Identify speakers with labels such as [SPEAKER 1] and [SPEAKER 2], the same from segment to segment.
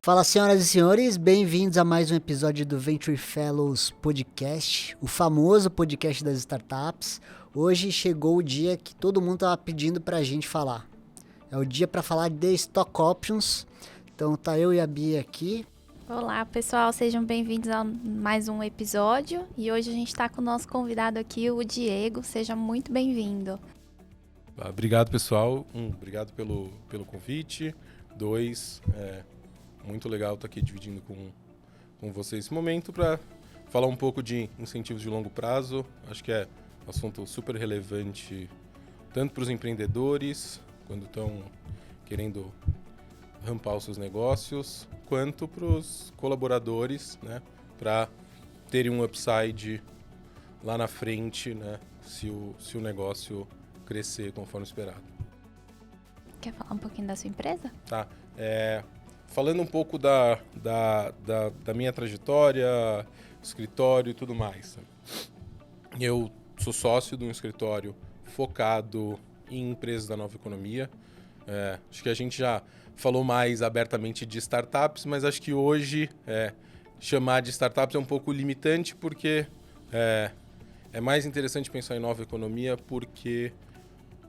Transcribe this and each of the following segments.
[SPEAKER 1] Fala, senhoras e senhores, bem-vindos a mais um episódio do Venture Fellows Podcast, o famoso podcast das startups. Hoje chegou o dia que todo mundo estava pedindo para a gente falar. É o dia para falar de Stock Options. Então tá eu e a Bia aqui.
[SPEAKER 2] Olá, pessoal, sejam bem-vindos a mais um episódio. E hoje a gente está com o nosso convidado aqui, o Diego. Seja muito bem-vindo.
[SPEAKER 3] Obrigado, pessoal. Obrigado pelo convite. Muito legal estar aqui dividindo com vocês esse momento para falar um pouco de incentivos de longo prazo. Acho que é um assunto super relevante tanto para os empreendedores, quando estão querendo rampar os seus negócios, quanto para os colaboradores, né, para terem um upside lá na frente, né, se o negócio crescer conforme esperado.
[SPEAKER 2] Quer falar um pouquinho da sua empresa?
[SPEAKER 3] Tá. Falando um pouco da minha trajetória, escritório e tudo mais. Eu sou sócio de um escritório focado em empresas da nova economia. Acho que a gente já falou mais abertamente de startups, mas acho que hoje chamar de startups é um pouco limitante, porque é mais interessante pensar em nova economia, porque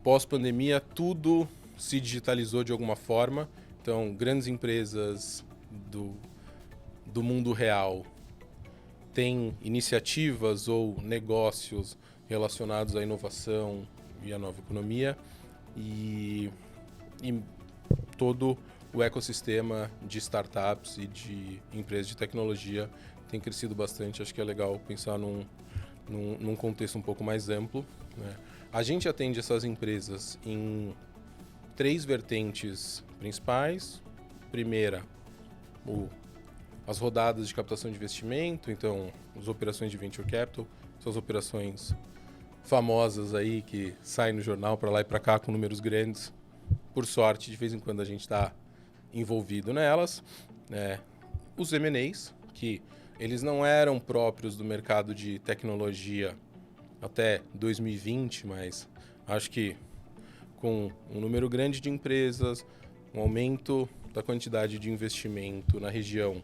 [SPEAKER 3] pós-pandemia tudo se digitalizou de alguma forma. Então, grandes empresas do mundo real têm iniciativas ou negócios relacionados à inovação e à nova economia, e todo o ecossistema de startups e de empresas de tecnologia tem crescido bastante. Acho que é legal pensar num contexto um pouco mais amplo, né? A gente atende essas empresas em 3 vertentes principais. Primeira, as rodadas de captação de investimento, então as operações de venture capital, são as operações famosas aí que saem no jornal para lá e para cá com números grandes. Por sorte, de vez em quando a gente está envolvido nelas. Os M&As, que eles não eram próprios do mercado de tecnologia até 2020, mas acho que com um número grande de empresas, um aumento da quantidade de investimento na região,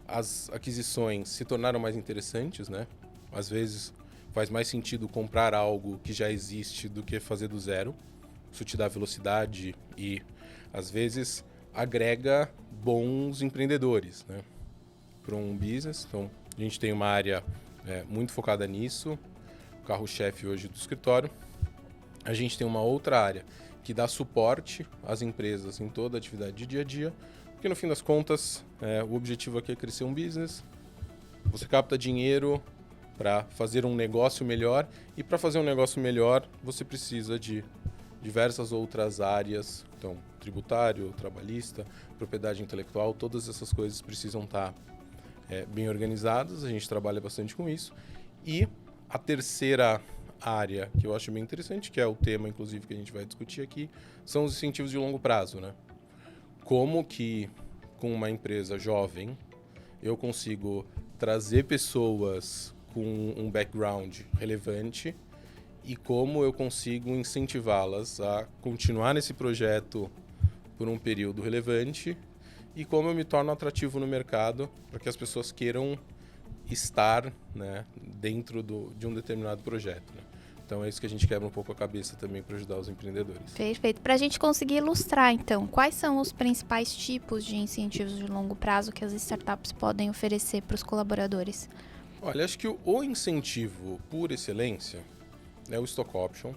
[SPEAKER 3] as aquisições se tornaram mais interessantes, né? Às vezes faz mais sentido comprar algo que já existe do que fazer do zero. Isso te dá velocidade e, às vezes, agrega bons empreendedores, né, para um business. Então, a gente tem uma área muito focada nisso, o carro-chefe hoje do escritório. A gente tem uma outra área que dá suporte às empresas em toda a atividade de dia a dia, porque no fim das contas o objetivo aqui é crescer um business. Você capta dinheiro para fazer um negócio melhor, e para fazer um negócio melhor você precisa de diversas outras áreas, então tributário, trabalhista, propriedade intelectual, todas essas coisas precisam estar bem organizadas. A gente trabalha bastante com isso. E a terceira área que eu acho bem interessante, que é o tema, inclusive, que a gente vai discutir aqui, são os incentivos de longo prazo, né? Como que, com uma empresa jovem, eu consigo trazer pessoas com um background relevante e como eu consigo incentivá-las a continuar nesse projeto por um período relevante, e como eu me torno atrativo no mercado para que as pessoas queiram estar, né, dentro de um determinado projeto, né? Então é isso que a gente quebra um pouco a cabeça também para ajudar os empreendedores.
[SPEAKER 2] Perfeito. Para a gente conseguir ilustrar, então, quais são os principais tipos de incentivos de longo prazo que as startups podem oferecer para os colaboradores?
[SPEAKER 3] Olha, acho que o incentivo por excelência é o Stock Option.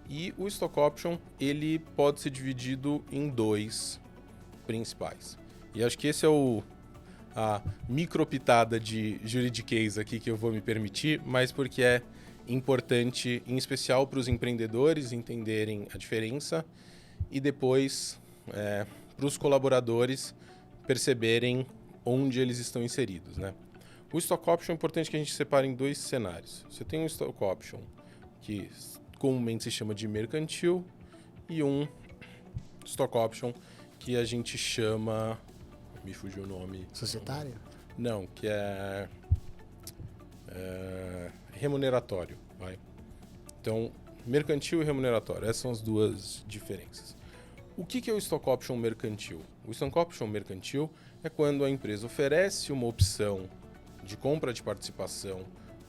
[SPEAKER 3] E o Stock Option, ele pode ser dividido em 2 principais. E acho que esse é a micropitada de juridiquês aqui que eu vou me permitir, mas porque é importante, em especial para os empreendedores entenderem a diferença, e depois para os colaboradores perceberem onde eles estão inseridos, né? O Stock Option é importante que a gente separe em 2 cenários. Você tem um Stock Option que comumente se chama de mercantil, e um Stock Option que a gente chama... Me fugiu o nome.
[SPEAKER 1] Societário?
[SPEAKER 3] Não, que é remuneratório. Vai. Então, mercantil e remuneratório, essas são as 2 diferenças. O que é o Stock Option mercantil? O Stock Option mercantil é quando a empresa oferece uma opção de compra de participação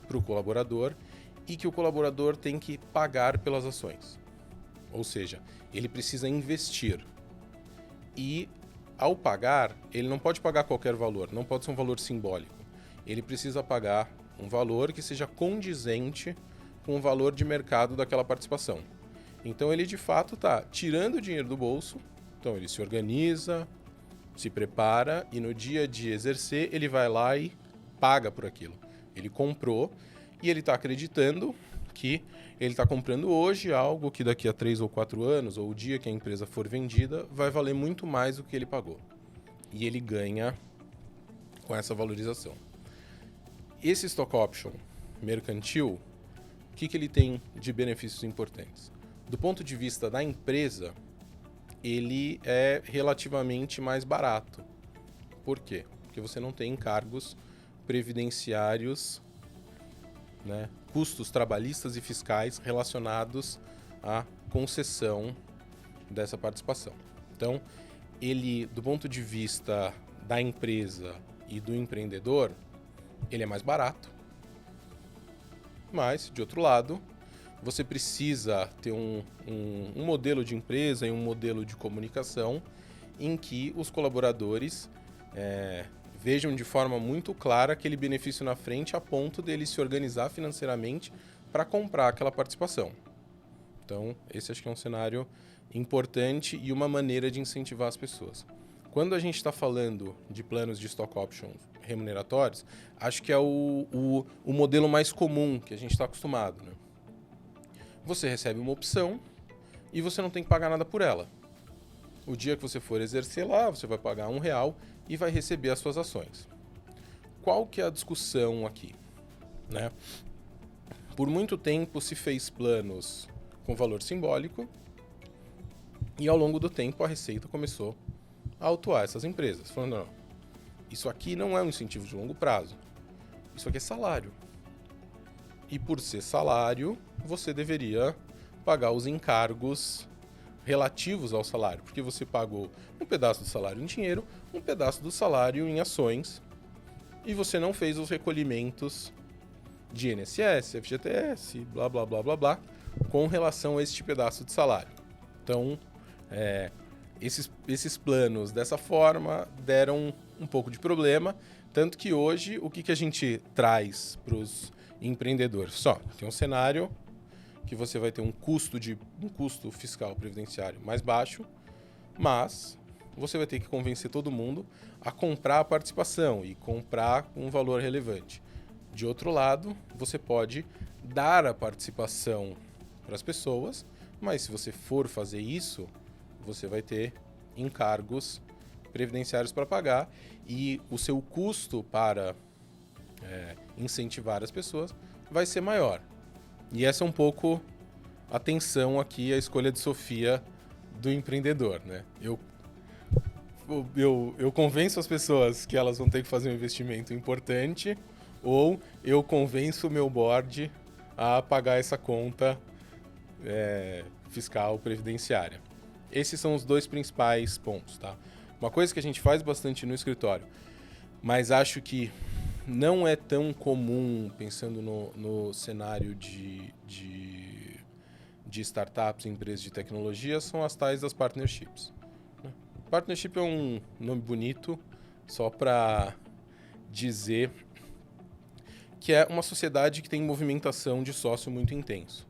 [SPEAKER 3] para o colaborador e que o colaborador tem que pagar pelas ações. Ou seja, ele precisa investir. E, ao pagar, ele não pode pagar qualquer valor, não pode ser um valor simbólico. Ele precisa pagar um valor que seja condizente com o valor de mercado daquela participação. Então, ele, de fato, está tirando o dinheiro do bolso, então ele se organiza, se prepara e, no dia de exercer, ele vai lá e paga por aquilo. Ele comprou e ele está acreditando que ele está comprando hoje algo que daqui a 3 ou 4 anos, ou o dia que a empresa for vendida, vai valer muito mais do que ele pagou. E ele ganha com essa valorização. Esse Stock Option mercantil, o que ele tem de benefícios importantes? Do ponto de vista da empresa, ele é relativamente mais barato. Por quê? Porque você não tem encargos previdenciários, né, custos trabalhistas e fiscais relacionados à concessão dessa participação. Então, ele, do ponto de vista da empresa e do empreendedor, ele é mais barato. Mas, de outro lado, você precisa ter um modelo de empresa e um modelo de comunicação em que os colaboradores vejam de forma muito clara aquele benefício na frente a ponto dele se organizar financeiramente para comprar aquela participação. Então, esse acho que é um cenário importante e uma maneira de incentivar as pessoas. Quando a gente está falando de planos de stock options remuneratórios, acho que é o modelo mais comum que a gente está acostumado, né? Você recebe uma opção e você não tem que pagar nada por ela. O dia que você for exercer lá, você vai pagar R$1 e vai receber as suas ações. Qual que é a discussão aqui, né? Por muito tempo se fez planos com valor simbólico e ao longo do tempo a Receita começou a autuar essas empresas, falando, não, isso aqui não é um incentivo de longo prazo, isso aqui é salário. E por ser salário, você deveria pagar os encargos relativos ao salário, porque você pagou um pedaço do salário em dinheiro, um pedaço do salário em ações, e você não fez os recolhimentos de INSS, FGTS, blá, blá, blá, blá, blá, com relação a este pedaço de salário. Então, esses planos dessa forma deram um pouco de problema, tanto que hoje o que a gente traz para os empreendedores? Só tem um cenário que você vai ter um custo fiscal previdenciário mais baixo, mas você vai ter que convencer todo mundo a comprar a participação e comprar um valor relevante. De outro lado, você pode dar a participação para as pessoas, mas se você for fazer isso, você vai ter encargos previdenciários para pagar e o seu custo para incentivar as pessoas vai ser maior. E essa é um pouco a tensão aqui, a escolha de Sofia do empreendedor, né? Eu convenço as pessoas que elas vão ter que fazer um investimento importante ou eu convenço o meu board a pagar essa conta fiscal previdenciária. Esses são os dois principais pontos, tá? Uma coisa que a gente faz bastante no escritório, mas acho que não é tão comum, pensando no cenário de startups e empresas de tecnologia, são as tais das partnerships. Partnership é um nome bonito, só para dizer que é uma sociedade que tem movimentação de sócio muito intenso.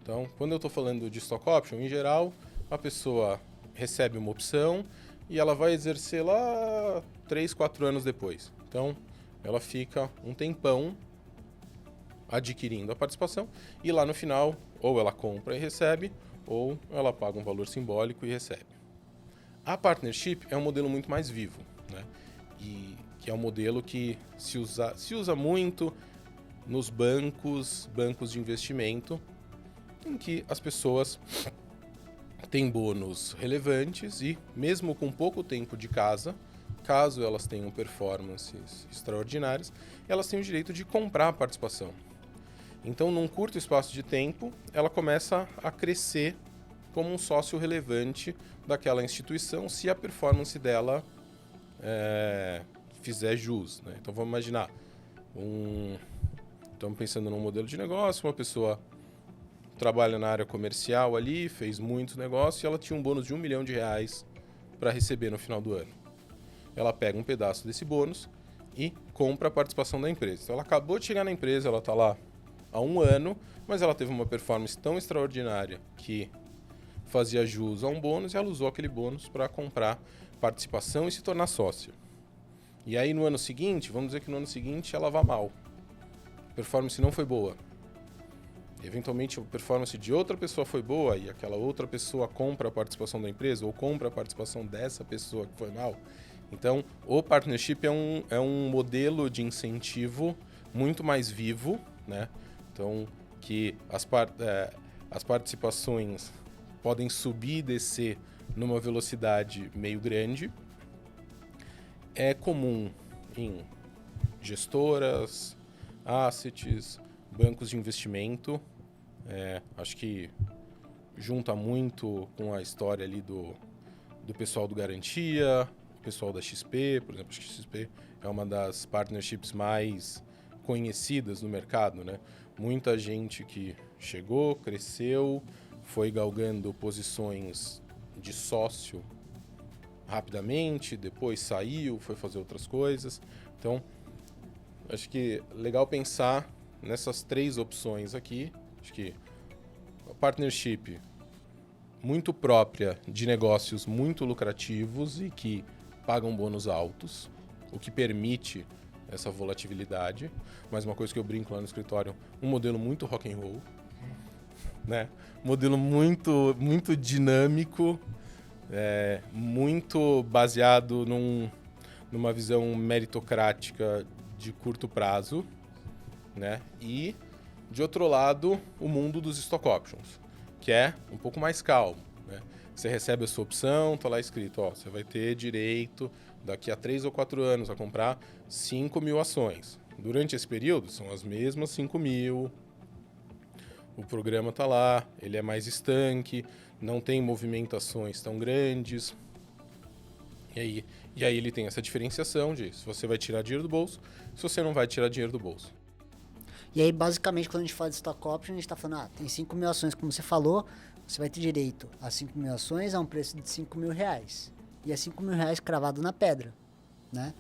[SPEAKER 3] Então, quando eu estou falando de stock option, em geral, a pessoa recebe uma opção e ela vai exercer lá 3, 4 anos depois. Então, ela fica um tempão adquirindo a participação e lá no final, ou ela compra e recebe, ou ela paga um valor simbólico e recebe. A partnership é um modelo muito mais vivo, né? E que é um modelo que se usa muito nos bancos de investimento, em que as pessoas têm bônus relevantes e, mesmo com pouco tempo de casa, caso elas tenham performances extraordinárias, elas têm o direito de comprar a participação. Então, num curto espaço de tempo, ela começa a crescer como um sócio relevante daquela instituição se a performance dela fizer jus, né? Então vamos imaginar, estamos pensando num modelo de negócio, uma pessoa trabalha na área comercial ali, fez muitos negócios e ela tinha um bônus de R$1 milhão para receber no final do ano. Ela pega um pedaço desse bônus e compra a participação da empresa. Então ela acabou de chegar na empresa, ela está lá há 1 ano, mas ela teve uma performance tão extraordinária que fazia jus a um bônus e ela usou aquele bônus para comprar participação e se tornar sócia. E aí no ano seguinte, vamos dizer que no ano seguinte ela vá mal. A performance não foi boa. Eventualmente a performance de outra pessoa foi boa e aquela outra pessoa compra a participação da empresa ou compra a participação dessa pessoa que foi mal. Então, o partnership é um modelo de incentivo muito mais vivo, né? Então, que as participações podem subir e descer numa velocidade meio grande. É comum em gestoras, assets, bancos de investimento. Acho que junta muito com a história ali do pessoal do Garantia, o pessoal da XP, por exemplo. Acho que a XP é uma das partnerships mais conhecidas no mercado, né? Muita gente que chegou, cresceu, foi galgando posições de sócio rapidamente, depois saiu, foi fazer outras coisas. Então, acho que é legal pensar nessas 3 opções aqui. Acho que a partnership muito própria de negócios muito lucrativos e que pagam bônus altos, o que permite essa volatilidade. Mas uma coisa que eu brinco lá no escritório, um modelo muito rock and roll, né? Modelo muito, muito dinâmico, muito baseado numa visão meritocrática de curto prazo, né? E, de outro lado, o mundo dos stock options, que é um pouco mais calmo, né? Você recebe a sua opção, está lá escrito, ó, você vai ter direito daqui a 3 ou 4 anos a comprar 5.000 ações. Durante esse período, são as mesmas 5.000. O programa está lá, ele é mais estanque, não tem movimentações tão grandes. E aí ele tem essa diferenciação de se você vai tirar dinheiro do bolso, se você não vai tirar dinheiro do bolso.
[SPEAKER 1] E aí, basicamente, quando a gente fala de stock option, a gente está falando, tem 5.000 ações, como você falou, você vai ter direito a 5.000 ações a um preço de R$5.000. E é R$5.000 cravado na pedra, né?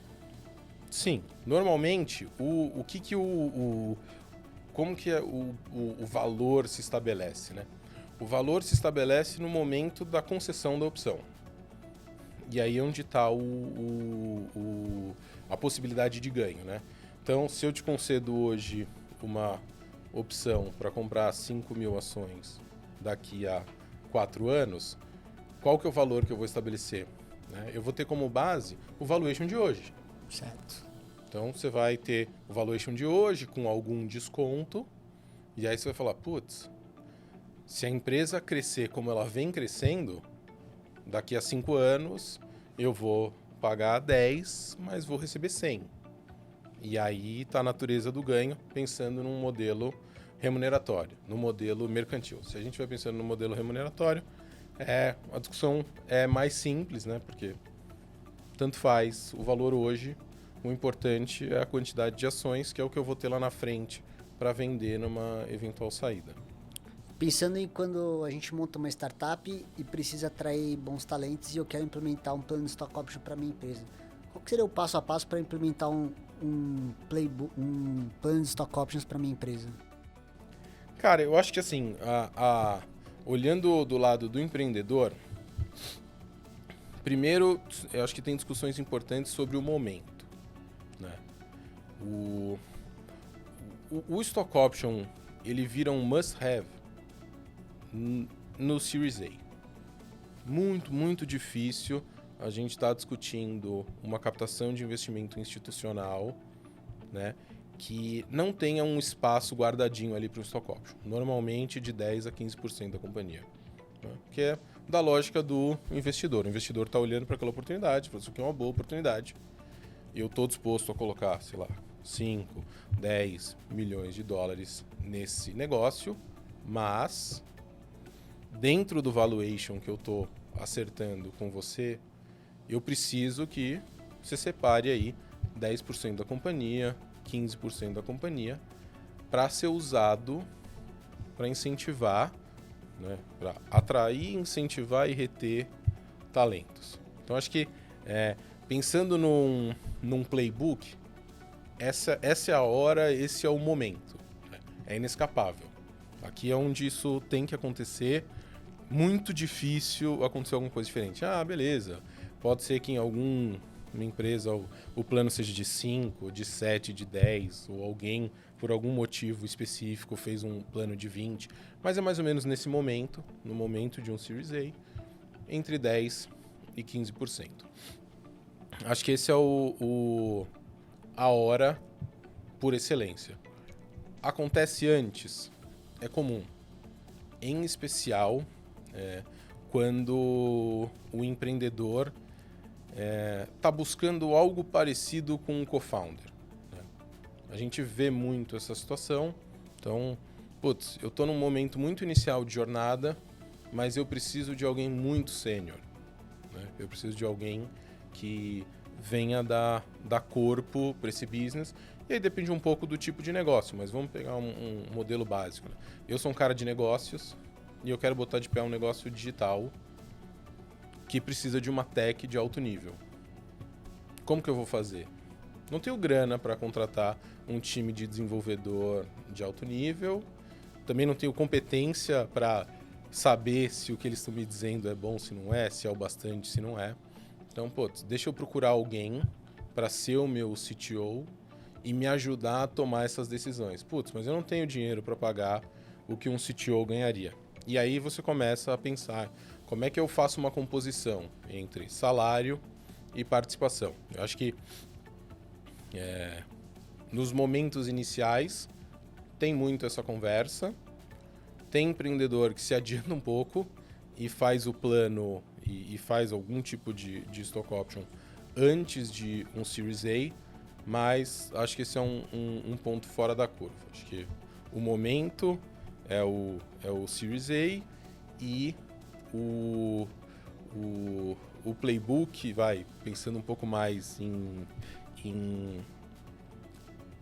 [SPEAKER 3] Sim. Normalmente, como que o valor se estabelece, né? O valor se estabelece no momento da concessão da opção. E aí é onde está a possibilidade de ganho, né? Então, se eu te concedo hoje uma opção para comprar 5.000 ações daqui a 4 anos, qual que é o valor que eu vou estabelecer? Né? Eu vou ter como base o valuation de hoje.
[SPEAKER 1] Certo.
[SPEAKER 3] Então, você vai ter o valuation de hoje com algum desconto, e aí você vai falar, putz, se a empresa crescer como ela vem crescendo, daqui a 5 anos eu vou pagar 10, mas vou receber 100. E aí está a natureza do ganho, pensando num modelo remuneratório, no modelo mercantil. Se a gente vai pensando no modelo remuneratório, a discussão é mais simples, né? Porque tanto faz o valor hoje, o importante é a quantidade de ações, que é o que eu vou ter lá na frente para vender numa eventual saída.
[SPEAKER 1] Pensando em quando a gente monta uma startup e precisa atrair bons talentos e eu quero implementar um plano de stock option para minha empresa, qual que seria o passo a passo para implementar um plano de stock options para minha empresa?
[SPEAKER 3] Cara, eu acho que assim, olhando do lado do empreendedor, primeiro, eu acho que tem discussões importantes sobre o momento, né? O stock option, ele vira um must-have no Series A. Muito, muito difícil a gente estar discutindo uma captação de investimento institucional, né, que não tenha um espaço guardadinho ali para o stock option. Normalmente de 10% a 15% da companhia. Né, que é da lógica do investidor. O investidor está olhando para aquela oportunidade, fala, isso aqui é uma boa oportunidade. Eu estou disposto a colocar, sei lá, 5, 10 milhões de dólares nesse negócio, mas dentro do valuation que eu estou acertando com você, eu preciso que você separe aí 10% da companhia, 15% da companhia, para ser usado para incentivar, né, para atrair, incentivar e reter talentos. Então, acho que pensando num playbook, essa é a hora, esse é o momento. Né? É inescapável. Aqui é onde isso tem que acontecer. Muito difícil acontecer alguma coisa diferente. Ah, beleza. Pode ser que em alguma empresa o plano seja de 5, de 7, de 10, ou alguém, por algum motivo específico, fez um plano de 20. Mas é mais ou menos nesse momento, no momento de um Series A, entre 10 e 15%. Acho que esse é a hora por excelência. Acontece antes, é comum. Em especial, quando o empreendedor está buscando algo parecido com um co-founder. Né? A gente vê muito essa situação. Então, eu estou num momento muito inicial de jornada, mas eu preciso de alguém muito sênior. Né? Eu preciso de alguém que venha dar corpo para esse business. E aí depende um pouco do tipo de negócio, mas vamos pegar um modelo básico. Né? Eu sou um cara de negócios e eu quero botar de pé um negócio digital que precisa de uma tech de alto nível. Como que eu vou fazer? Não tenho grana para contratar um time de desenvolvedor de alto nível, também não tenho competência para saber se o que eles estão me dizendo é bom, se não é, se é o bastante, se não é. Então, deixa eu procurar alguém para ser o meu CTO e me ajudar a tomar essas decisões. Mas eu não tenho dinheiro para pagar o que um CTO ganharia. E aí você começa a pensar, como é que eu faço uma composição entre salário e participação? Eu acho que nos momentos iniciais tem muito essa conversa. Tem empreendedor que se adianta um pouco e faz o plano e faz algum tipo de stock option antes de um Series A, mas acho que esse é um ponto fora da curva. Acho que o momento é o Series A e o playbook vai pensando um pouco mais em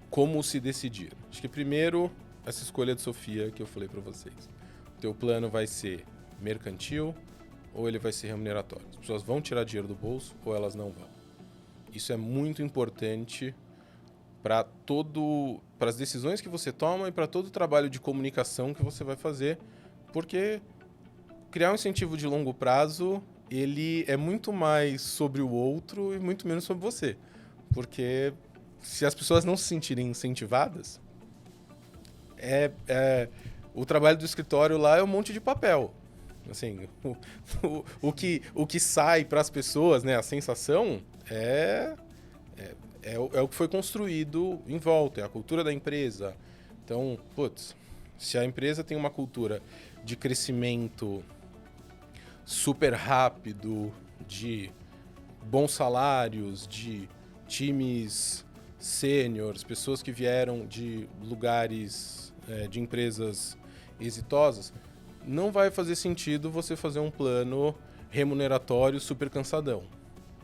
[SPEAKER 3] como se decidir. Acho que primeiro, essa escolha de Sofia que eu falei para vocês. O teu plano vai ser mercantil ou ele vai ser remuneratório? As pessoas vão tirar dinheiro do bolso ou elas não vão? Isso é muito importante para as decisões que você toma e para todo o trabalho de comunicação que você vai fazer, porque criar um incentivo de longo prazo, ele é muito mais sobre o outro e muito menos sobre você. Porque se as pessoas não se sentirem incentivadas, o trabalho do escritório lá é um monte de papel. Assim, o que sai para as pessoas, né, a sensação é o que foi construído em volta, é a cultura da empresa. Então, se a empresa tem uma cultura de crescimento super rápido, de bons salários, de times sêniores, pessoas que vieram de lugares, de empresas exitosas, não vai fazer sentido você fazer um plano remuneratório super cansadão.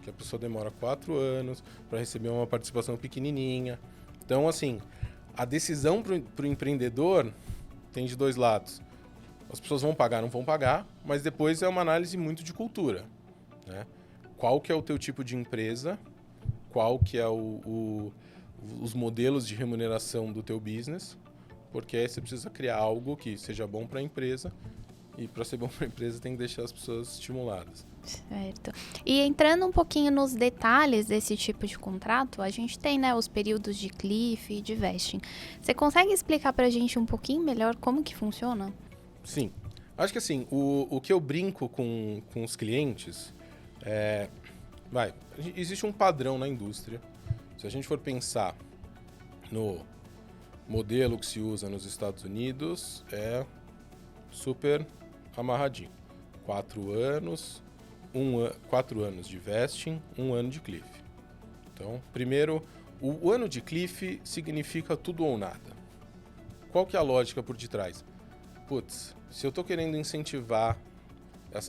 [SPEAKER 3] Que a pessoa demora 4 anos para receber uma participação pequenininha. Então, assim, a decisão para o empreendedor tem de dois lados. As pessoas vão pagar, não vão pagar, mas depois é uma análise muito de cultura. Né? Qual que é o teu tipo de empresa, qual que é os modelos de remuneração do teu business, porque aí você precisa criar algo que seja bom para a empresa, e para ser bom para a empresa tem que deixar as pessoas estimuladas.
[SPEAKER 2] Certo. E entrando um pouquinho nos detalhes desse tipo de contrato, a gente tem, né, os períodos de cliff e de vesting. Você consegue explicar para a gente um pouquinho melhor como que funciona?
[SPEAKER 3] Sim. Acho que assim, o que eu brinco com os clientes existe um padrão na indústria. Se a gente for pensar no modelo que se usa nos Estados Unidos, é super amarradinho. 4 anos, 4 anos de vesting, 1 ano de cliff. Então, primeiro, o ano de cliff significa tudo ou nada. Qual que é a lógica por detrás? se eu estou querendo incentivar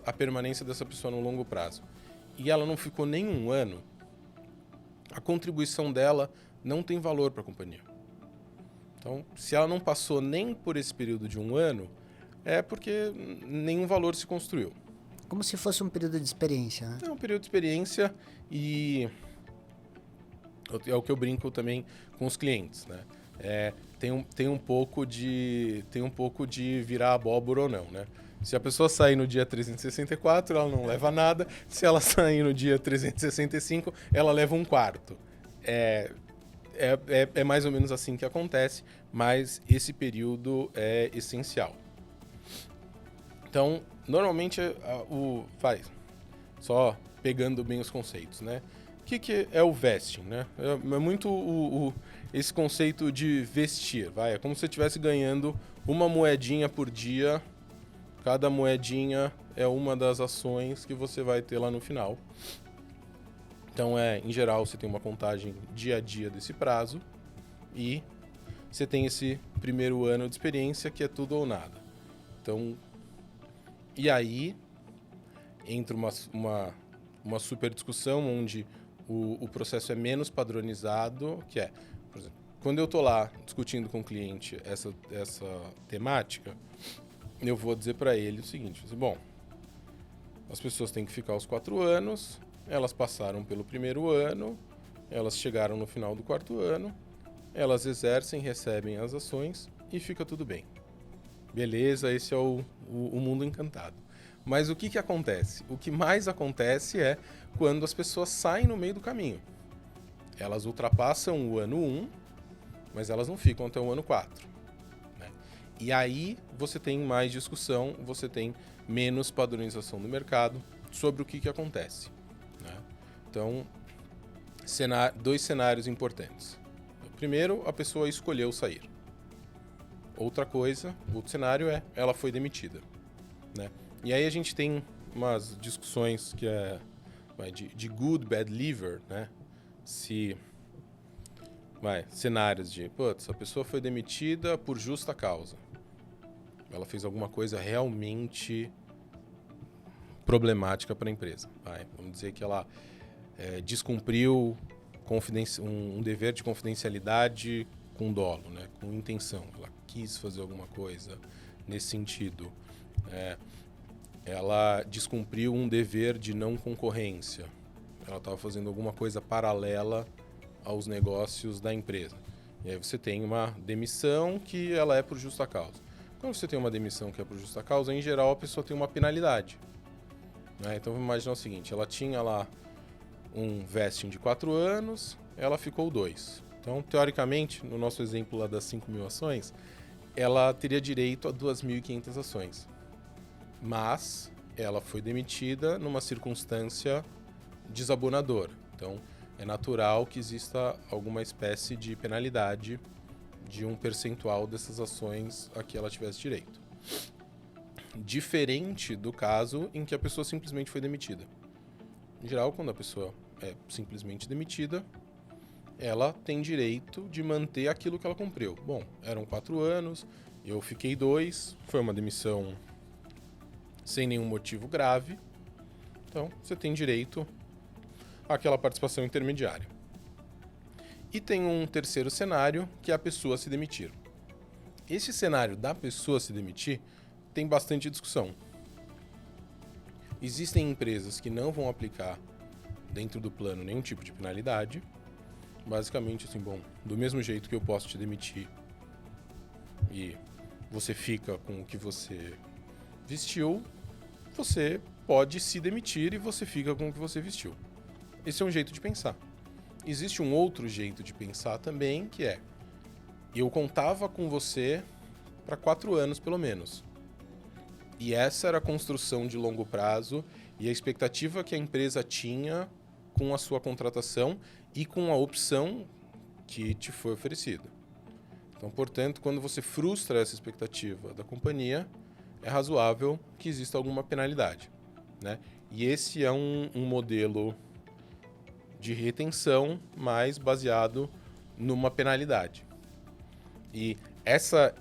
[SPEAKER 3] a permanência dessa pessoa no longo prazo e ela não ficou nem um ano, a contribuição dela não tem valor para a companhia. Então, se ela não passou nem por esse período de um ano, é porque nenhum valor se construiu.
[SPEAKER 1] Como se fosse um período de experiência, né?
[SPEAKER 3] É um período de experiência e é o que eu brinco também com os clientes, né? Tem um pouco de virar abóbora ou não, né? Se a pessoa sair no dia 364, ela não leva nada. Se ela sair no dia 365, ela leva um quarto. É mais ou menos assim que acontece, mas esse período é essencial. Então, normalmente, só pegando bem os conceitos, né? O que é o vesting, né? É muito esse conceito de vestir, é como se você estivesse ganhando uma moedinha por dia. Cada moedinha é uma das ações que você vai ter lá no final. Então, em geral, você tem uma contagem dia a dia desse prazo e você tem esse primeiro ano de experiência que é tudo ou nada. Então, e aí entra uma super discussão onde o processo é menos padronizado, que por exemplo, quando eu estou lá discutindo com o cliente essa temática, eu vou dizer para ele o seguinte, bom, as pessoas têm que ficar os 4 anos, elas passaram pelo primeiro ano, elas chegaram no final do 4º ano, elas exercem, recebem as ações e fica tudo bem. Beleza, esse é o mundo encantado. Mas o que acontece? O que mais acontece é quando as pessoas saem no meio do caminho. Elas ultrapassam o ano 1, mas elas não ficam até o ano 4. Né? E aí você tem mais discussão, você tem menos padronização do mercado sobre o que acontece. Né? Então, 2 cenários importantes. Primeiro, a pessoa escolheu sair. Outro cenário ela foi demitida. Né? E aí a gente tem umas discussões que de good, bad leaver, né? Cenários de, a pessoa foi demitida por justa causa. Ela fez alguma coisa realmente problemática para a empresa. Vamos dizer que ela descumpriu um dever de confidencialidade com dolo, né? Com intenção. Ela quis fazer alguma coisa nesse sentido. Ela descumpriu um dever de não concorrência. Ela estava fazendo alguma coisa paralela aos negócios da empresa. E aí você tem uma demissão que ela é por justa causa. Quando você tem uma demissão que é por justa causa, em geral a pessoa tem uma penalidade. Né? Então vamos imaginar o seguinte, ela tinha lá um vesting de 4 anos, ela ficou 2. Então, teoricamente, no nosso exemplo lá das 5.000 ações, ela teria direito a 2.500 ações. Mas ela foi demitida numa circunstância desabonadora. Então, é natural que exista alguma espécie de penalidade de um percentual dessas ações a que ela tivesse direito. Diferente do caso em que a pessoa simplesmente foi demitida. Em geral, quando a pessoa é simplesmente demitida, ela tem direito de manter aquilo que ela cumpriu. Bom, eram 4 anos, eu fiquei 2, foi uma demissão sem nenhum motivo grave, então você tem direito àquela participação intermediária. E tem um terceiro cenário, que é a pessoa se demitir. Esse cenário da pessoa se demitir tem bastante discussão. Existem empresas que não vão aplicar dentro do plano nenhum tipo de penalidade. Basicamente, assim, do mesmo jeito que eu posso te demitir e você fica com o que você vestiu, você pode se demitir e você fica com o que você vestiu. Esse é um jeito de pensar. Existe um outro jeito de pensar também, que é: eu contava com você para 4 anos, pelo menos. E essa era a construção de longo prazo e a expectativa que a empresa tinha com a sua contratação e com a opção que te foi oferecida. Então, portanto, quando você frustra essa expectativa da companhia, é razoável que exista alguma penalidade. Né? E esse é um modelo de retenção mais baseado numa penalidade. E essa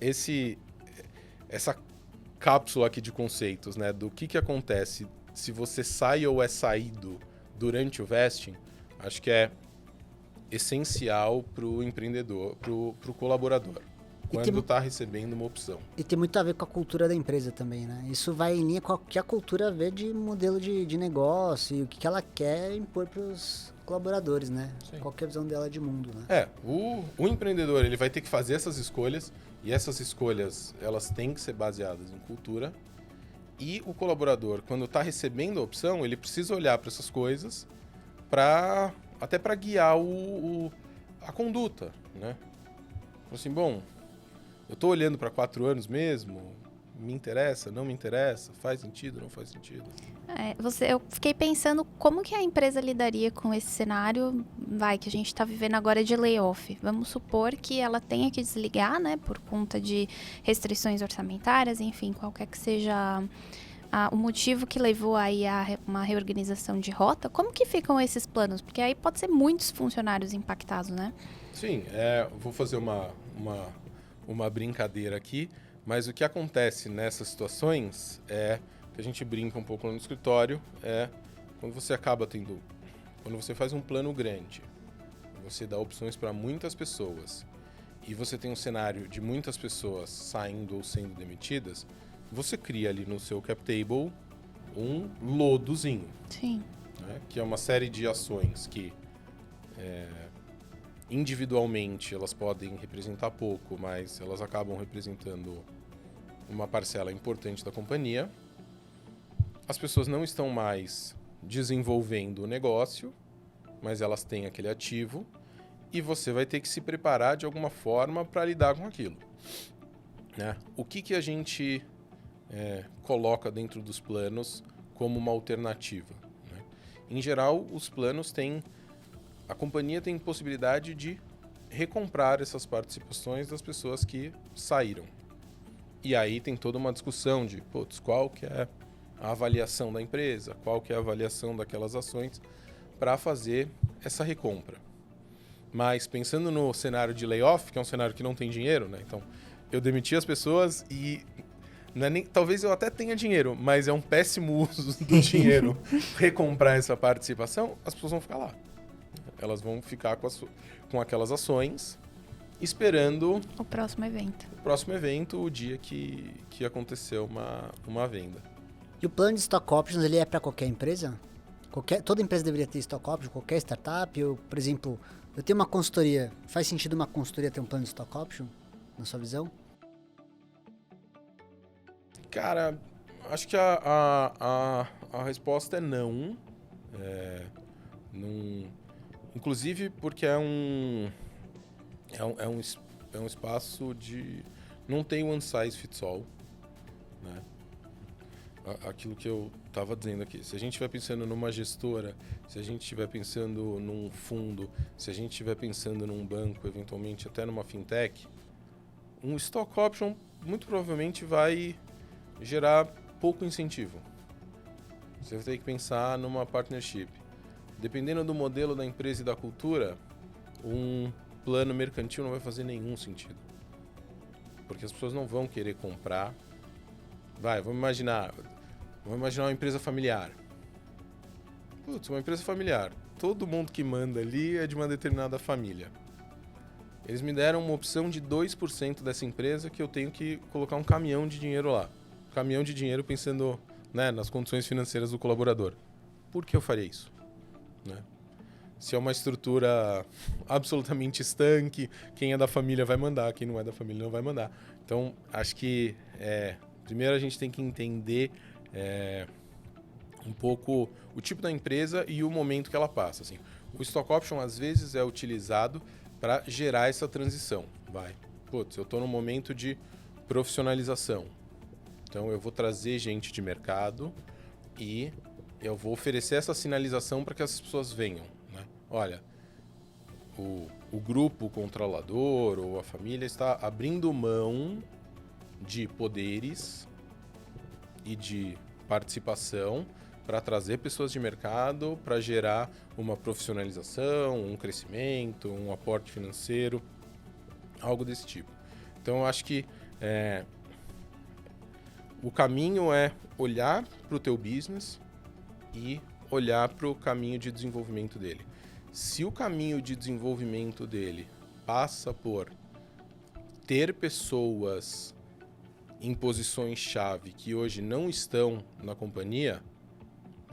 [SPEAKER 3] cápsula aqui de conceitos, né? Do que acontece se você sai ou é saído durante o vesting, acho que é essencial para o empreendedor, para o colaborador, quando está recebendo uma opção.
[SPEAKER 1] E tem muito a ver com a cultura da empresa também, né? Isso vai em linha com o que a cultura vê de modelo de negócio e o que ela quer impor para os colaboradores, né?
[SPEAKER 3] Sim.
[SPEAKER 1] Qual que é a visão dela de mundo, né?
[SPEAKER 3] O empreendedor ele vai ter que fazer essas escolhas, e essas escolhas elas têm que ser baseadas em cultura. E o colaborador, quando está recebendo a opção, ele precisa olhar para essas coisas até para guiar a conduta, né? Assim, bom, eu estou olhando para 4 anos mesmo, me interessa, não me interessa, faz sentido, não faz sentido.
[SPEAKER 2] Eu fiquei pensando como que a empresa lidaria com esse cenário, que a gente está vivendo agora de layoff. Vamos supor que ela tenha que desligar, né, por conta de restrições orçamentárias, enfim, qualquer que seja o motivo que levou aí a uma reorganização de rota. Como que ficam esses planos? Porque aí pode ser muitos funcionários impactados, né?
[SPEAKER 3] Sim, vou fazer uma brincadeira aqui, mas o que acontece nessas situações é que a gente brinca um pouco no escritório, quando você faz um plano grande, você dá opções para muitas pessoas e você tem um cenário de muitas pessoas saindo ou sendo demitidas, você cria ali no seu cap table um lodozinho.
[SPEAKER 2] Sim.
[SPEAKER 3] Né, que é uma série de ações que individualmente elas podem representar pouco, mas elas acabam representando uma parcela importante da companhia. As pessoas não estão mais desenvolvendo o negócio, mas elas têm aquele ativo e você vai ter que se preparar de alguma forma para lidar com aquilo. Né? O que a gente coloca dentro dos planos como uma alternativa? Né? Em geral, os planos a companhia tem possibilidade de recomprar essas participações das pessoas que saíram. E aí tem toda uma discussão de, qual que é a avaliação da empresa, qual que é a avaliação daquelas ações para fazer essa recompra. Mas pensando no cenário de layoff, que é um cenário que não tem dinheiro, né? Então, eu demiti as pessoas e talvez eu até tenha dinheiro, mas é um péssimo uso do dinheiro recomprar essa participação, as pessoas vão ficar lá. Elas vão ficar com aquelas ações esperando
[SPEAKER 2] o próximo evento,
[SPEAKER 3] o dia que aconteceu uma venda.
[SPEAKER 1] E o plano de stock options ele é para qualquer empresa? Toda empresa deveria ter stock options, qualquer startup? Por exemplo, eu tenho uma consultoria, faz sentido uma consultoria ter um plano de stock option, na sua visão?
[SPEAKER 3] Cara, acho que a resposta é não. Inclusive porque é um espaço de... Não tem one size fits all. Né? Aquilo que eu estava dizendo aqui. Se a gente estiver pensando numa gestora, se a gente estiver pensando num fundo, se a gente estiver pensando num banco, eventualmente até numa fintech, um stock option muito provavelmente vai gerar pouco incentivo. Você vai ter que pensar numa partnership. Dependendo do modelo da empresa e da cultura, um plano mercantil não vai fazer nenhum sentido. Porque as pessoas não vão querer comprar. Vamos imaginar uma empresa familiar. Uma empresa familiar. Todo mundo que manda ali é de uma determinada família. Eles me deram uma opção de 2% dessa empresa que eu tenho que colocar um caminhão de dinheiro lá. Caminhão de dinheiro pensando, né, nas condições financeiras do colaborador. Por que eu faria isso? Né? Se é uma estrutura absolutamente estanque, quem é da família vai mandar, quem não é da família não vai mandar. Então, acho que primeiro a gente tem que entender um pouco o tipo da empresa e o momento que ela passa. Assim. O stock option, às vezes, é utilizado para gerar essa transição. Eu estou num momento de profissionalização. Então, eu vou trazer gente de mercado e eu vou oferecer essa sinalização para que as pessoas venham. Né? Olha, o grupo controlador ou a família está abrindo mão de poderes e de participação para trazer pessoas de mercado, para gerar uma profissionalização, um crescimento, um aporte financeiro, algo desse tipo. Então, eu acho que o caminho é olhar para o teu business e olhar para o caminho de desenvolvimento dele. Se o caminho de desenvolvimento dele passa por ter pessoas em posições-chave que hoje não estão na companhia,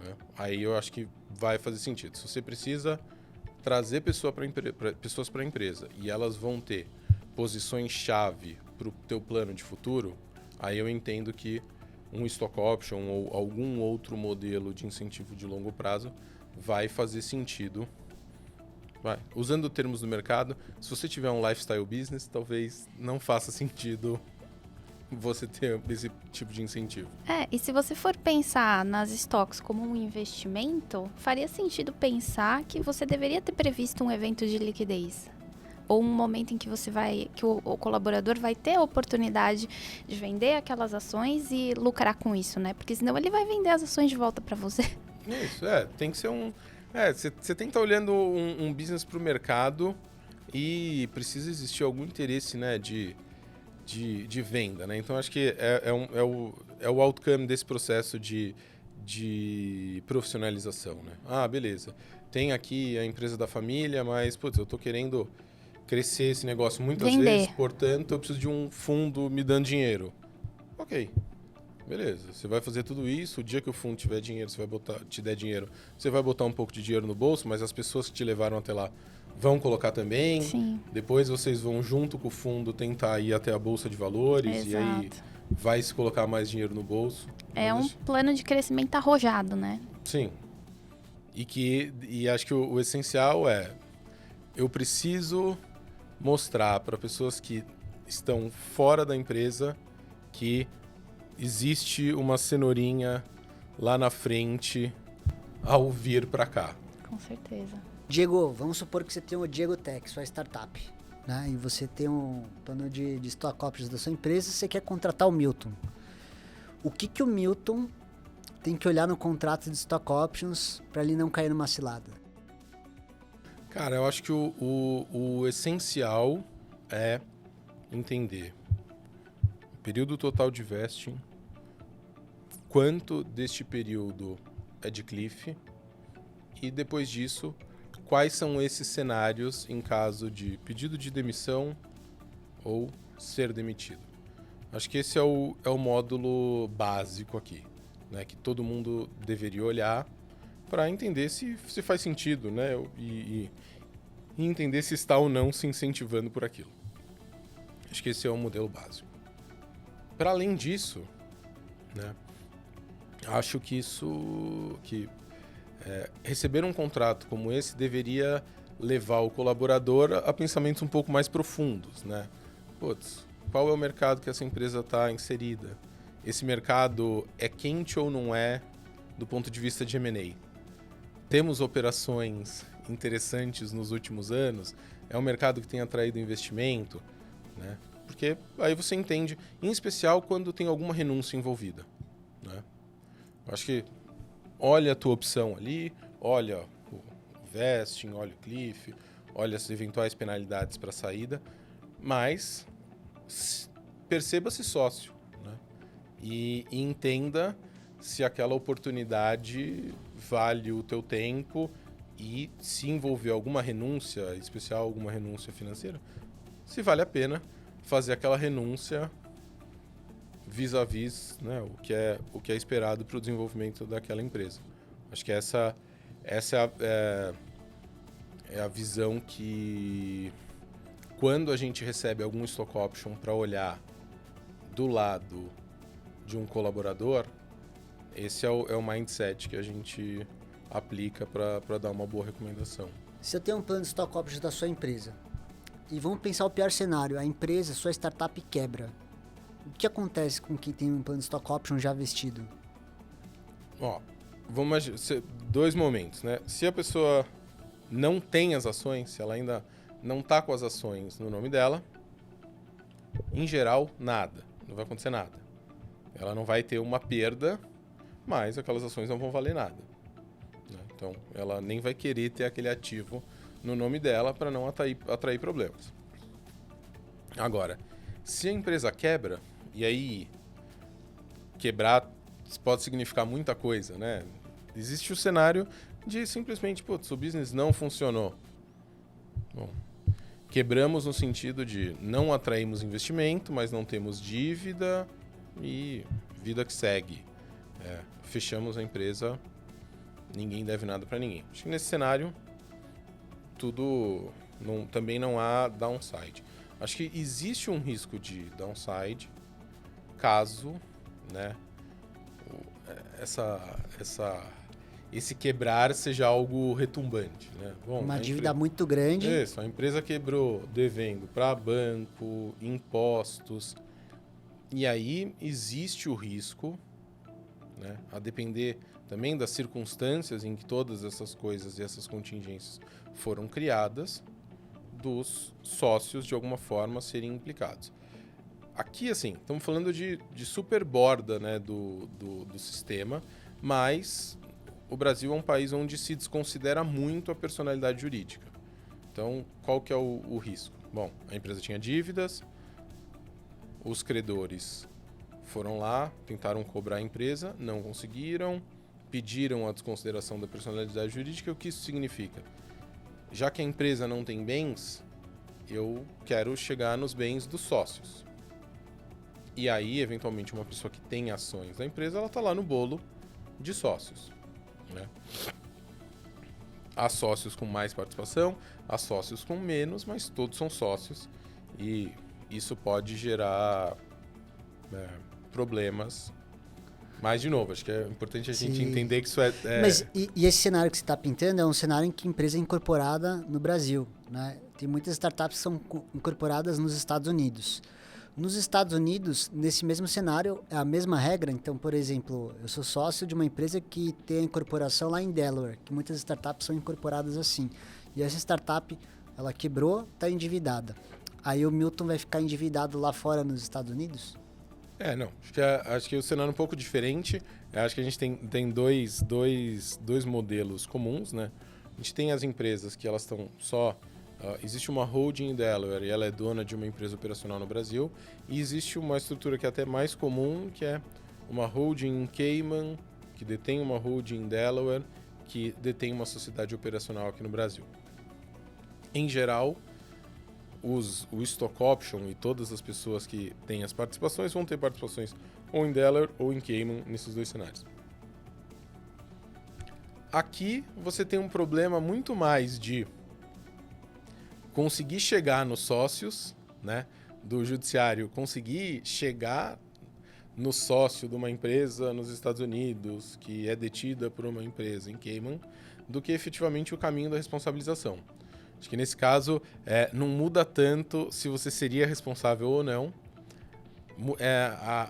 [SPEAKER 3] né, aí eu acho que vai fazer sentido. Se você precisa trazer pessoas para a empresa e elas vão ter posições-chave para o teu plano de futuro, aí eu entendo que um stock option ou algum outro modelo de incentivo de longo prazo vai fazer sentido. Usando termos do mercado, se você tiver um lifestyle business, talvez não faça sentido você ter esse tipo de incentivo.
[SPEAKER 2] E se você for pensar nas stocks como um investimento, faria sentido pensar que você deveria ter previsto um evento de liquidez. Ou um momento em que que o colaborador vai ter a oportunidade de vender aquelas ações e lucrar com isso, né? Porque senão ele vai vender as ações de volta para você.
[SPEAKER 3] Isso, tem que ser um... Você tem que estar olhando um business para o mercado e precisa existir algum interesse, né, de venda, né? Então, acho que é o outcome desse processo de profissionalização, né? Beleza. Tem aqui a empresa da família, mas, eu estou querendo crescer esse negócio muitas vezes, portanto, eu preciso de um fundo me dando dinheiro. Ok. Beleza, você vai fazer tudo isso, o dia que o fundo tiver dinheiro, te der dinheiro, você vai botar um pouco de dinheiro no bolso, mas as pessoas que te levaram até lá vão colocar também.
[SPEAKER 2] Sim.
[SPEAKER 3] Depois vocês vão junto com o fundo tentar ir até a bolsa de valores.
[SPEAKER 2] Exato.
[SPEAKER 3] E aí vai se colocar mais dinheiro no bolso.
[SPEAKER 2] É um plano de crescimento arrojado, né?
[SPEAKER 3] Sim. E acho que o essencial é, eu preciso mostrar para pessoas que estão fora da empresa que existe uma cenourinha lá na frente ao vir para cá.
[SPEAKER 2] Com certeza.
[SPEAKER 1] Diego, vamos supor que você tem o Diego Tech, sua startup, né? E você tem um plano de stock options da sua empresa e você quer contratar o Milton. O que o Milton tem que olhar no contrato de stock options para ele não cair numa cilada?
[SPEAKER 3] Cara, eu acho que o essencial é entender o período total de vesting, quanto deste período é de cliff e depois disso, quais são esses cenários em caso de pedido de demissão ou ser demitido. Acho que esse é o módulo básico aqui, né, que todo mundo deveria olhar para entender se faz sentido, né, e entender se está ou não se incentivando por aquilo. Acho que esse é o modelo básico. Para além disso, né, acho que receber um contrato como esse deveria levar o colaborador a pensamentos um pouco mais profundos, né? Qual é o mercado que essa empresa está inserida? Esse mercado é quente ou não é do ponto de vista de M&A? Temos operações interessantes nos últimos anos? É um mercado que tem atraído investimento, né? Porque aí você entende, em especial quando tem alguma renúncia envolvida, né? Eu acho que olha a tua opção ali, olha o vesting, olha o cliff, olha as eventuais penalidades para saída, mas perceba-se sócio, né? E entenda se aquela oportunidade vale o teu tempo e se envolver alguma renúncia, em especial alguma renúncia financeira, se vale a pena fazer aquela renúncia vis-à-vis, né, o que é esperado para o desenvolvimento daquela empresa. Acho que essa é a visão que, quando a gente recebe algum stock option para olhar do lado de um colaborador, esse é o mindset que a gente aplica para dar uma boa recomendação.
[SPEAKER 1] Se eu tenho um plano de stock options da sua empresa, e vamos pensar o pior cenário, a empresa, sua startup quebra. O que acontece com quem tem um plano de stock option já vestido?
[SPEAKER 3] Vamos imaginar, 2 momentos, né? Se a pessoa não tem as ações, se ela ainda não está com as ações no nome dela, em geral, nada. Não vai acontecer nada. Ela não vai ter uma perda, mas aquelas ações não vão valer nada, né? Então, ela nem vai querer ter aquele ativo no nome dela para não atrair problemas. Agora, se a empresa quebra, e aí quebrar pode significar muita coisa, né? Existe o cenário de simplesmente, putz, o business não funcionou. Bom, quebramos no sentido de não atraímos investimento, mas não temos dívida e vida que segue. Fechamos a empresa, ninguém deve nada para ninguém. Acho que nesse cenário, também não há downside. Acho que existe um risco de downside caso, né, esse quebrar seja algo retumbante, né? Bom,
[SPEAKER 1] Uma dívida muito grande.
[SPEAKER 3] Isso, a empresa quebrou devendo para banco, impostos. E aí existe o risco, né, a depender também das circunstâncias em que todas essas coisas e essas contingências foram criadas, dos sócios, de alguma forma, serem implicados. Aqui, assim, estamos falando de super borda, né, do sistema, mas o Brasil é um país onde se desconsidera muito a personalidade jurídica. Então, qual que é o risco? Bom, a empresa tinha dívidas, os credores foram lá, tentaram cobrar a empresa, não conseguiram, pediram a desconsideração da personalidade jurídica. O que isso significa? Já que a empresa não tem bens, eu quero chegar nos bens dos sócios. E aí, eventualmente, uma pessoa que tem ações da empresa, ela está lá no bolo de sócios, né? Há sócios com mais participação, há sócios com menos, mas todos são sócios. E isso pode gerar problemas. Mas, de novo, acho que é importante a gente entender que isso é...
[SPEAKER 1] Mas e esse cenário que você está pintando é um cenário em que a empresa é incorporada no Brasil, né? Tem muitas startups que são incorporadas nos Estados Unidos. Nos Estados Unidos, nesse mesmo cenário, é a mesma regra. Então, por exemplo, eu sou sócio de uma empresa que tem a incorporação lá em Delaware, que muitas startups são incorporadas assim. E essa startup, ela quebrou, está endividada. Aí o Milton vai ficar endividado lá fora nos Estados Unidos?
[SPEAKER 3] Não. Acho que o cenário é um pouco diferente. Acho que a gente tem dois modelos comuns, né? A gente tem as empresas que elas estão só... existe uma holding em Delaware e ela é dona de uma empresa operacional no Brasil. E existe uma estrutura que é até mais comum, que é uma holding em Cayman, que detém uma holding em Delaware, que detém uma sociedade operacional aqui no Brasil. Em geral, o stock option e todas as pessoas que têm as participações vão ter participações ou em Delaware ou em Cayman, nesses dois cenários. Aqui você tem um problema muito mais de conseguir chegar nos sócios, né, do judiciário, conseguir chegar no sócio de uma empresa nos Estados Unidos, que é detida por uma empresa em Cayman, do que efetivamente o caminho da responsabilização. Acho que nesse caso não muda tanto se você seria responsável ou não.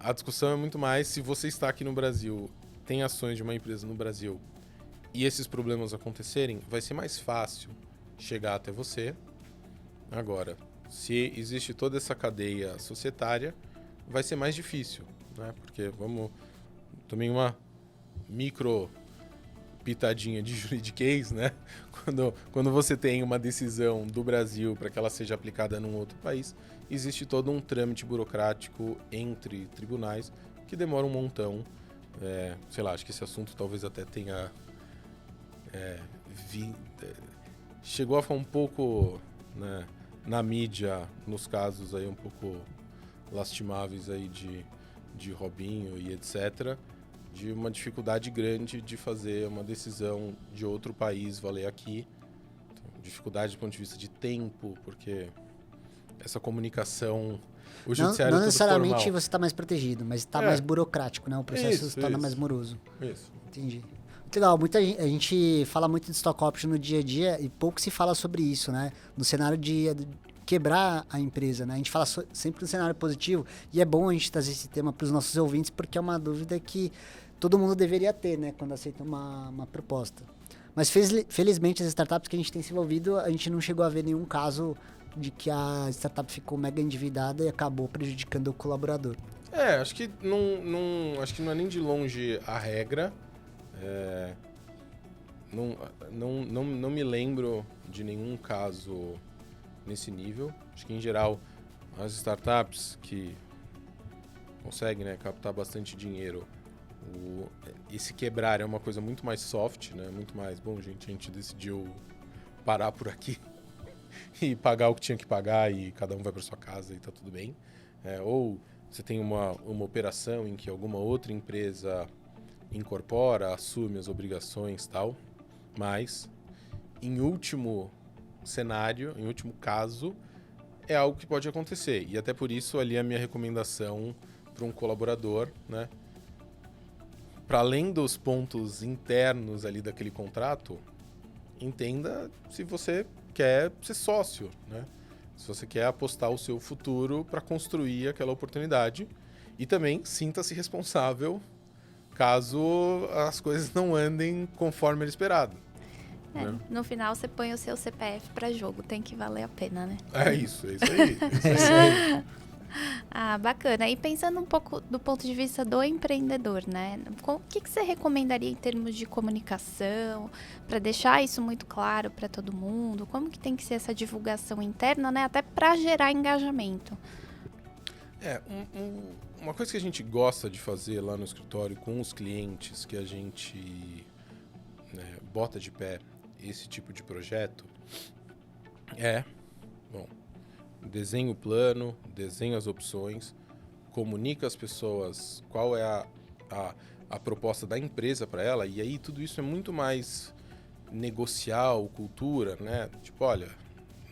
[SPEAKER 3] A discussão é muito mais se você está aqui no Brasil, tem ações de uma empresa no Brasil e esses problemas acontecerem, vai ser mais fácil chegar até você. Agora, se existe toda essa cadeia societária, vai ser mais difícil, né? Porque também uma micro pitadinha de juridiquês, né? Quando você tem uma decisão do Brasil para que ela seja aplicada num outro país, existe todo um trâmite burocrático entre tribunais que demora um montão. Sei lá, acho que esse assunto talvez até tenha chegou a ficar um pouco, né, na mídia, nos casos aí um pouco lastimáveis aí de Robinho e etc., de uma dificuldade grande de fazer uma decisão de outro país valer aqui. Então, dificuldade do ponto de vista de tempo, porque essa comunicação... O judiciário
[SPEAKER 1] não necessariamente
[SPEAKER 3] formal.
[SPEAKER 1] você está mais protegido, mas está mais burocrático, né? O processo se torna mais moroso.
[SPEAKER 3] Isso.
[SPEAKER 1] Entendi. Muito legal. A gente fala muito de stock option no dia a dia e pouco se fala sobre isso, né? No cenário de quebrar a empresa, né? A gente fala sempre no cenário positivo e é bom a gente trazer esse tema para os nossos ouvintes porque é uma dúvida que todo mundo deveria ter, né? Quando aceita uma proposta. Mas felizmente as startups que a gente tem se envolvido, a gente não chegou a ver nenhum caso de que a startup ficou mega endividada e acabou prejudicando o colaborador.
[SPEAKER 3] Acho que não é nem de longe a regra. Não me lembro de nenhum caso nesse nível. Acho que, em geral, as startups que consegue, né, captar bastante dinheiro. Esse quebrar é uma coisa muito mais soft, né? Muito mais, bom, gente, a gente decidiu parar por aqui e pagar o que tinha que pagar e cada um vai para sua casa e tá tudo bem. Ou você tem uma operação em que alguma outra empresa incorpora, assume as obrigações e tal, mas em último cenário, em último caso, é algo que pode acontecer. E até por isso ali a minha recomendação para um colaborador, né? Para além dos pontos internos ali daquele contrato, entenda se você quer ser sócio, né? Se você quer apostar o seu futuro para construir aquela oportunidade. E também sinta-se responsável caso as coisas não andem conforme era esperado. Né?
[SPEAKER 2] No final você põe o seu CPF para jogo, tem que valer a pena, né?
[SPEAKER 3] É isso aí.
[SPEAKER 2] Ah, bacana. E pensando um pouco do ponto de vista do empreendedor, né? O que você recomendaria em termos de comunicação, para deixar isso muito claro para todo mundo? Como que tem que ser essa divulgação interna, né? Até para gerar engajamento.
[SPEAKER 3] Uma coisa que a gente gosta de fazer lá no escritório com os clientes que a gente, né, bota de pé esse tipo de projeto desenha o plano, desenha as opções, comunica às pessoas qual é a proposta da empresa para ela, e aí tudo isso é muito mais negocial, cultura, né? Tipo, olha,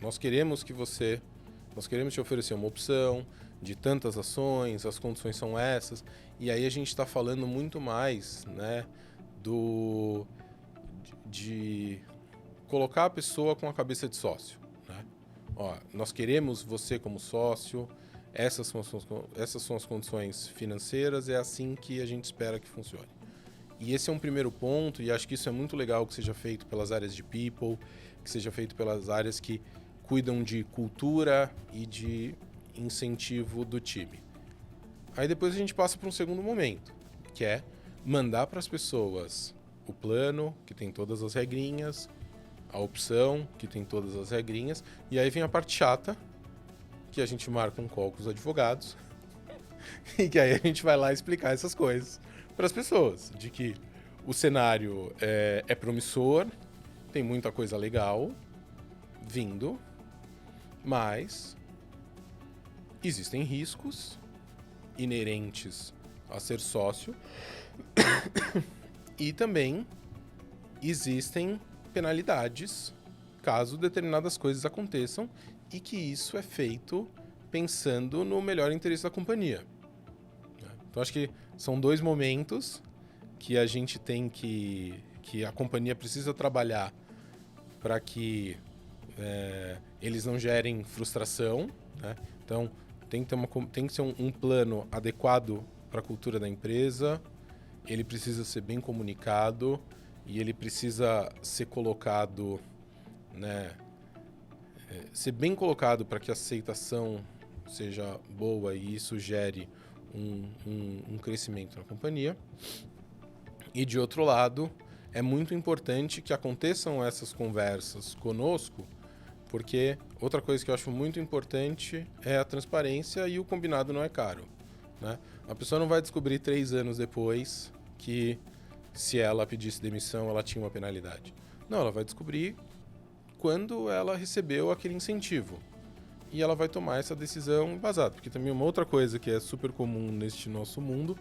[SPEAKER 3] nós queremos te oferecer uma opção de tantas ações, as condições são essas, e aí a gente está falando muito mais, né, de colocar a pessoa com a cabeça de sócio. Ó, nós queremos você como sócio, essas são as condições financeiras, é assim que a gente espera que funcione. E esse é um primeiro ponto, e acho que isso é muito legal que seja feito pelas áreas de people, que seja feito pelas áreas que cuidam de cultura e de incentivo do time. Aí depois a gente passa para um segundo momento, que é mandar para as pessoas o plano, que tem todas as regrinhas, a opção, que tem todas as regrinhas, e aí vem a parte chata, que a gente marca um call com os advogados, e que aí a gente vai lá explicar essas coisas para as pessoas, de que o cenário é promissor, tem muita coisa legal vindo, mas existem riscos inerentes a ser sócio e também existem penalidades caso determinadas coisas aconteçam e que isso é feito pensando no melhor interesse da companhia. Então acho que são dois momentos que a gente tem que a companhia precisa trabalhar para que eles não gerem frustração, né? Então tem que ser um plano adequado para a cultura da empresa, ele precisa ser bem comunicado e ele precisa ser colocado, né, ser bem colocado para que a aceitação seja boa e isso gere um crescimento na companhia. E de outro lado, é muito importante que aconteçam essas conversas conosco, porque outra coisa que eu acho muito importante é a transparência e o combinado não é caro, né? A pessoa não vai descobrir 3 anos depois que se ela pedisse demissão ela tinha uma penalidade. Não, ela vai descobrir quando ela recebeu aquele incentivo. E ela vai tomar essa decisão embasada. Porque também uma outra coisa que é super comum neste nosso mundo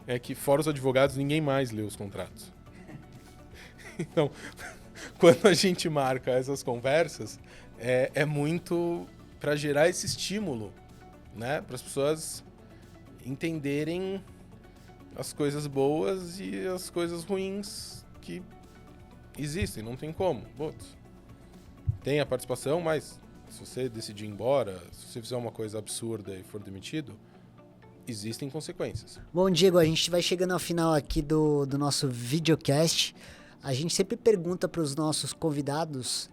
[SPEAKER 3] é que, fora os advogados, ninguém mais lê os contratos. Então, quando a gente marca essas conversas, é muito para gerar esse estímulo, né? Para as pessoas entenderem as coisas boas e as coisas ruins que existem, não tem como. Putz, tem a participação, mas se você decidir ir embora, se você fizer uma coisa absurda e for demitido, existem consequências.
[SPEAKER 1] Bom, Diego, a gente vai chegando ao final aqui do nosso videocast. A gente sempre pergunta para os nossos convidados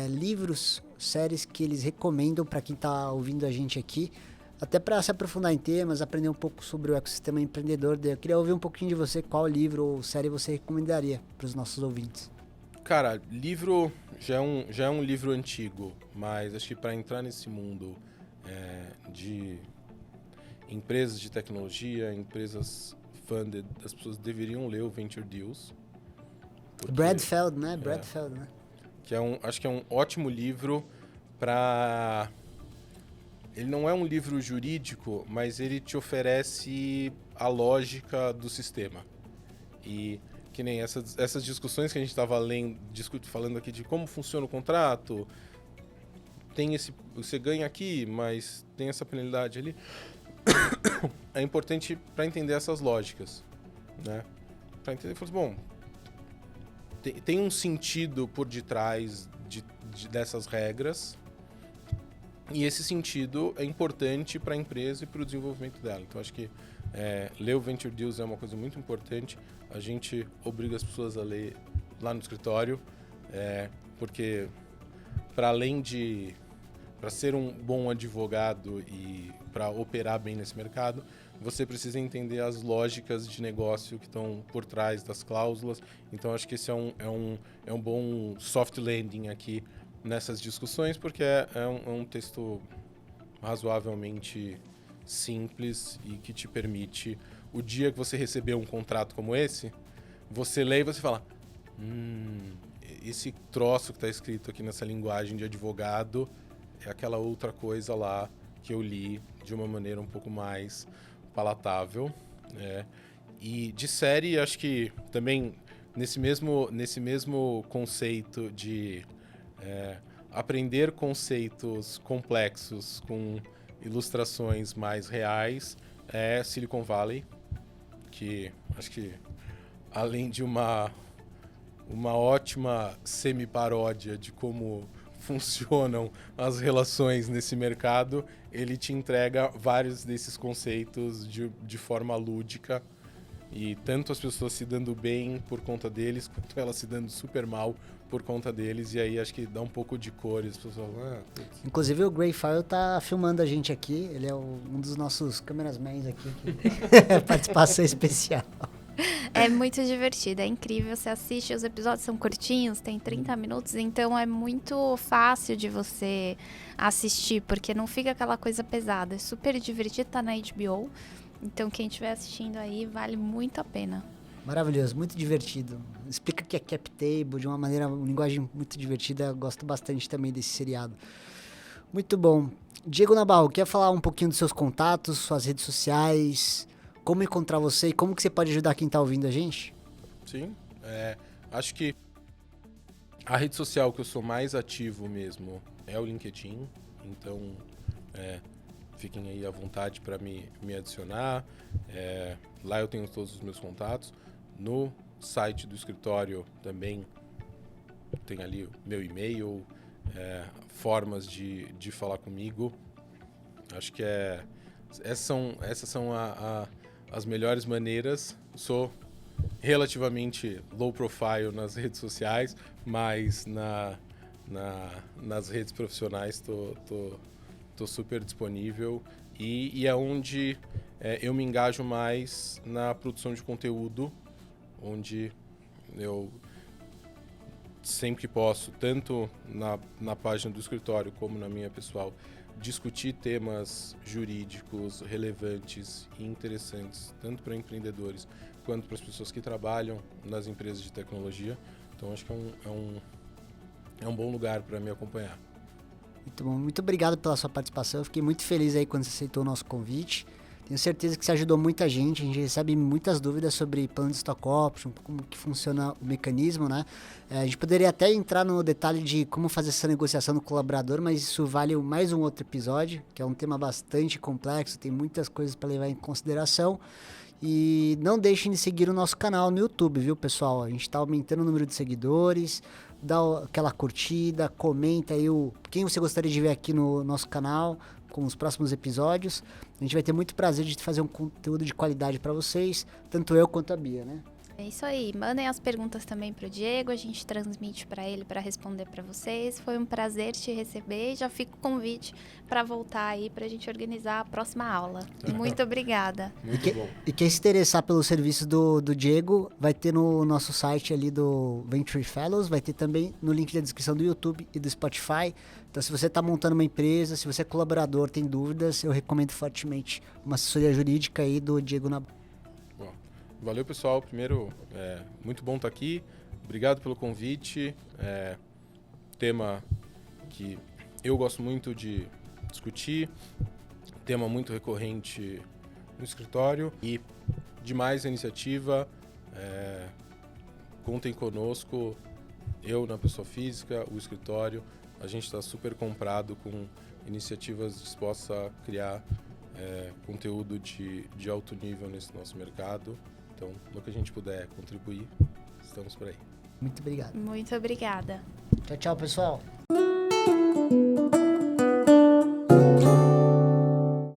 [SPEAKER 1] livros, séries que eles recomendam para quem está ouvindo a gente aqui, até para se aprofundar em temas, aprender um pouco sobre o ecossistema empreendedor. Eu queria ouvir um pouquinho de você, qual livro ou série você recomendaria para os nossos ouvintes.
[SPEAKER 3] Cara, livro já é um livro antigo, mas acho que para entrar nesse mundo de empresas de tecnologia, empresas funded, as pessoas deveriam ler o Venture Deals.
[SPEAKER 1] Brad Feld, né?
[SPEAKER 3] Que acho que é um ótimo livro para... Ele não é um livro jurídico, mas ele te oferece a lógica do sistema. E que nem essas discussões que a gente estava falando aqui de como funciona o contrato, você ganha aqui, mas tem essa penalidade ali. É importante para entender essas lógicas, né? Para entender, bom, tem um sentido por detrás dessas regras, e esse sentido é importante para a empresa e para o desenvolvimento dela. Então, acho que ler o Venture Deals é uma coisa muito importante. A gente obriga as pessoas a ler lá no escritório, porque para ser um bom advogado e para operar bem nesse mercado, você precisa entender as lógicas de negócio que estão por trás das cláusulas. Então, acho que esse é um bom soft landing aqui nessas discussões, porque é um texto razoavelmente simples e que te permite, o dia que você receber um contrato como esse, você lê e você fala, esse troço que está escrito aqui nessa linguagem de advogado é aquela outra coisa lá que eu li de uma maneira um pouco mais palatável. E de série, acho que também nesse mesmo conceito de aprender conceitos complexos com ilustrações mais reais, é Silicon Valley, que acho que além de uma ótima semi-paródia de como funcionam as relações nesse mercado, ele te entrega vários desses conceitos de forma lúdica, e tanto as pessoas se dando bem por conta deles, quanto elas se dando super mal por conta deles, e aí acho que dá um pouco de cor, e as pessoas falam,
[SPEAKER 1] Inclusive o Grey File tá filmando a gente aqui, ele é um dos nossos cameramans aqui, participação especial.
[SPEAKER 2] É muito divertido, é incrível, você assiste, os episódios são curtinhos, tem 30 minutos, então é muito fácil de você assistir, porque não fica aquela coisa pesada, é super divertido, tá na HBO, então quem estiver assistindo aí vale muito a pena.
[SPEAKER 1] Maravilhoso, muito divertido. Explica que é cap table de uma linguagem muito divertida, eu gosto bastante também desse seriado. Muito bom. Diego Nabarro, quer falar um pouquinho dos seus contatos, suas redes sociais, como encontrar você e como que você pode ajudar quem está ouvindo a gente?
[SPEAKER 3] Sim, acho que a rede social que eu sou mais ativo mesmo é o LinkedIn, então fiquem aí à vontade para me adicionar. Lá eu tenho todos os meus contatos. No site do escritório também tem ali o meu e-mail, formas de falar comigo. Acho que essas são as melhores maneiras. Sou relativamente low profile nas redes sociais, mas nas redes profissionais tô super disponível, e é onde eu me engajo mais na produção de conteúdo, onde eu sempre que posso, tanto na página do escritório como na minha pessoal, discutir temas jurídicos relevantes e interessantes, tanto para empreendedores quanto para as pessoas que trabalham nas empresas de tecnologia. Então, acho que é um bom lugar para me acompanhar.
[SPEAKER 1] Muito bom, muito obrigado pela sua participação. Eu fiquei muito feliz aí quando você aceitou o nosso convite. Tenho certeza que você ajudou muita gente. A gente recebe muitas dúvidas sobre plano de stock option, como que funciona o mecanismo, né? A gente poderia até entrar no detalhe de como fazer essa negociação do colaborador, mas isso vale mais um outro episódio, que é um tema bastante complexo, tem muitas coisas para levar em consideração. E não deixem de seguir o nosso canal no YouTube, viu, pessoal? A gente está aumentando o número de seguidores, dá aquela curtida, comenta aí quem você gostaria de ver aqui no nosso canal, com os próximos episódios. A gente vai ter muito prazer de fazer um conteúdo de qualidade para vocês, tanto eu quanto a Bia, né?
[SPEAKER 2] É isso aí. Mandem as perguntas também pro Diego, a gente transmite para ele para responder para vocês. Foi um prazer te receber e já fica o convite para voltar aí para a gente organizar a próxima aula. Muito obrigada.
[SPEAKER 3] Muito bom.
[SPEAKER 1] E quem se interessar pelo serviço do Diego, vai ter no nosso site ali do Venture Fellows, vai ter também no link da descrição do YouTube e do Spotify. Então, se você está montando uma empresa, se você é colaborador, tem dúvidas, eu recomendo fortemente uma assessoria jurídica aí do Diego Nabu.
[SPEAKER 3] Valeu, pessoal. Primeiro, muito bom estar aqui. Obrigado pelo convite. Tema que eu gosto muito de discutir, tema muito recorrente no escritório e demais a iniciativa. Contem conosco, eu na pessoa física, o escritório. A gente está super comprado com iniciativas dispostas a criar conteúdo de alto nível nesse nosso mercado. Então, no que a gente puder contribuir, estamos por aí.
[SPEAKER 1] Muito obrigado.
[SPEAKER 2] Muito obrigada.
[SPEAKER 1] Tchau, tchau, pessoal.